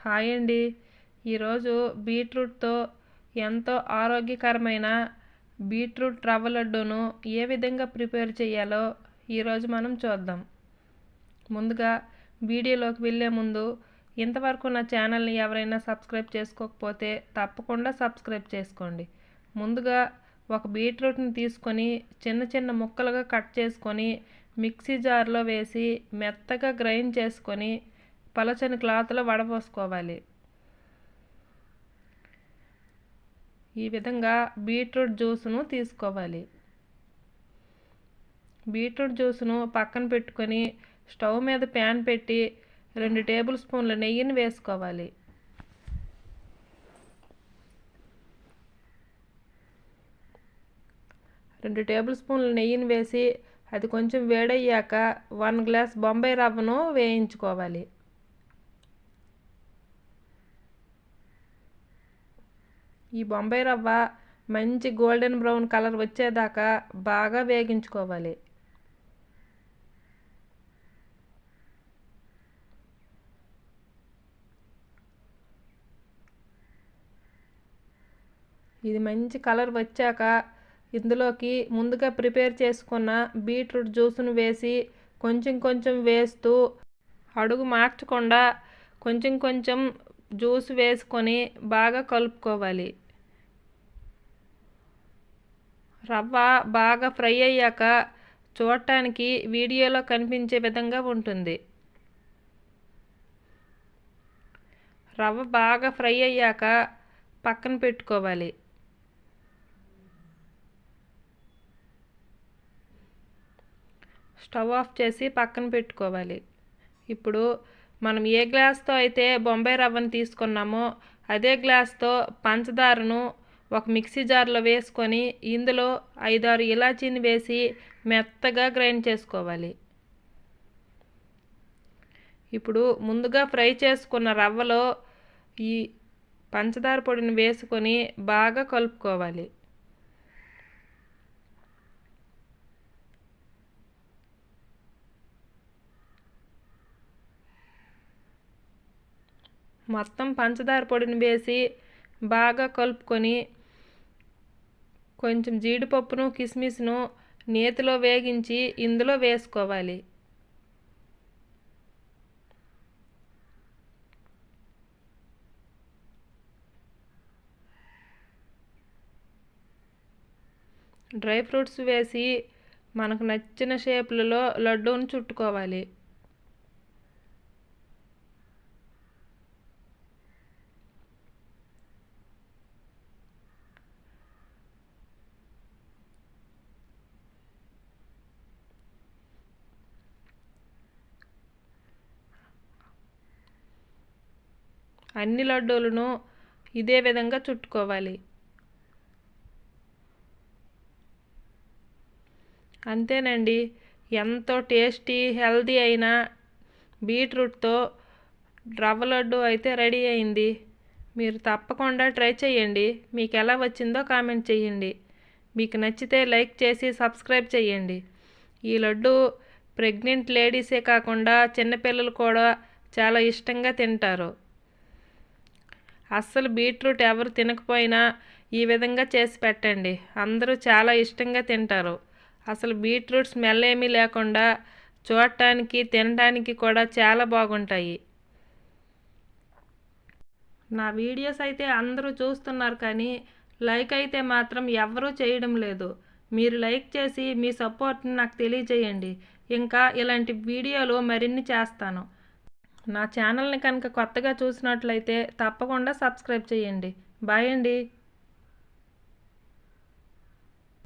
Hi అండి. ఈరోజు బీట్రూట్తో ఎంతో ఆరోగ్యకరమైన బీట్రూట్ రవ్వ లడ్డూను ఏ విధంగా ప్రిపేర్ చేయాలో ఈరోజు మనం చూద్దాం. ముందుగా వీడియోలోకి వెళ్ళే ముందు ఇంతవరకు నా ఛానల్ని ఎవరైనా సబ్స్క్రైబ్ చేసుకోకపోతే తప్పకుండా సబ్స్క్రైబ్ చేసుకోండి. ముందుగా ఒక బీట్రూట్ని తీసుకొని చిన్న చిన్న ముక్కలుగా కట్ చేసుకొని మిక్సీ జార్లో వేసి మెత్తగా గ్రైండ్ చేసుకొని పలచని క్లాత్లో వడపోసుకోవాలి. ఈ విధంగా బీట్రూట్ జ్యూస్ను తీసుకోవాలి. బీట్రూట్ జ్యూస్ను పక్కన పెట్టుకొని స్టవ్ మీద ప్యాన్ పెట్టి 2 టేబుల్ స్పూన్ల నెయ్యిని వేసుకోవాలి. రెండు టేబుల్ స్పూన్ల నెయ్యిని వేసి అది కొంచెం వేడయ్యాక 1 గ్లాస్ బొంబాయి రవ్వను వేయించుకోవాలి. ఈ బొంబాయి రవ్వ మంచి గోల్డెన్ బ్రౌన్ కలర్ వచ్చేదాకా బాగా వేగించుకోవాలి. ఇది మంచి కలర్ వచ్చాక ఇందులోకి ముందుగా ప్రిపేర్ చేసుకున్న బీట్రూట్ జ్యూస్ను వేసి కొంచెం కొంచెం వేస్తూ అడుగు మార్చకుండా కొంచెం కొంచెం జ్యూస్ వేసుకొని బాగా కలుపుకోవాలి. రవ్వ బాగా ఫ్రై అయ్యాక చూడటానికి వీడియోలో కనిపించే విధంగా ఉంటుంది. రవ్వ బాగా ఫ్రై అయ్యాక పక్కన పెట్టుకోవాలి. స్టవ్ ఆఫ్ చేసి పక్కన పెట్టుకోవాలి. ఇప్పుడు మనం ఏ గ్లాస్తో అయితే బొంబాయి రవ్వను తీసుకున్నామో అదే గ్లాస్తో పంచదారను ఒక మిక్సీ జార్లో వేసుకొని ఇందులో 5-6 ఇలాచీని వేసి మెత్తగా గ్రైండ్ చేసుకోవాలి. ఇప్పుడు ముందుగా ఫ్రై చేసుకున్న రవ్వలో ఈ పంచదార పొడిని వేసుకొని బాగా కలుపుకోవాలి. మొత్తం పంచదార పొడిని వేసి బాగా కలుపుకొని కొంచెం జీడిపప్పును కిస్మిస్ను నేతిలో వేగించి ఇందులో వేసుకోవాలి. డ్రై ఫ్రూట్స్ వేసి మనకు నచ్చిన షేపులలో లడ్డూను చుట్టుకోవాలి. అన్ని లడ్డూలను ఇదే విధంగా చుట్టుకోవాలి. అంతేనండి, ఎంతో టేస్టీ హెల్తీ అయిన బీట్రూట్తో రవ్వ లడ్డు అయితే రెడీ అయింది. మీరు తప్పకుండా ట్రై చేయండి. మీకు ఎలా వచ్చిందో కామెంట్ చేయండి. మీకు నచ్చితే లైక్ చేసి సబ్స్క్రైబ్ చేయండి. ఈ లడ్డు ప్రెగ్నెంట్ లేడీసే కాకుండా చిన్నపిల్లలు కూడా చాలా ఇష్టంగా తింటారు. అస్సలు బీట్రూట్ ఎవరు తినకపోయినా ఈ విధంగా చేసి పెట్టండి, అందరూ చాలా ఇష్టంగా తింటారు. అసలు బీట్రూట్ స్మెల్ ఏమీ లేకుండా చూడటానికి తినడానికి కూడా చాలా బాగుంటాయి. నా వీడియోస్ అయితే అందరూ చూస్తున్నారు కానీ లైక్ అయితే మాత్రం ఎవరూ చేయడం లేదు. మీరు లైక్ చేసి మీ సపోర్ట్ని నాకు తెలియజేయండి. ఇంకా ఇలాంటి వీడియోలు మరిన్ని చేస్తాను. నా ఛానల్ని కనుక కొత్తగా చూసినట్లయితే తప్పకుండా సబ్స్క్రైబ్ చేయండి. బాయ్ అండి.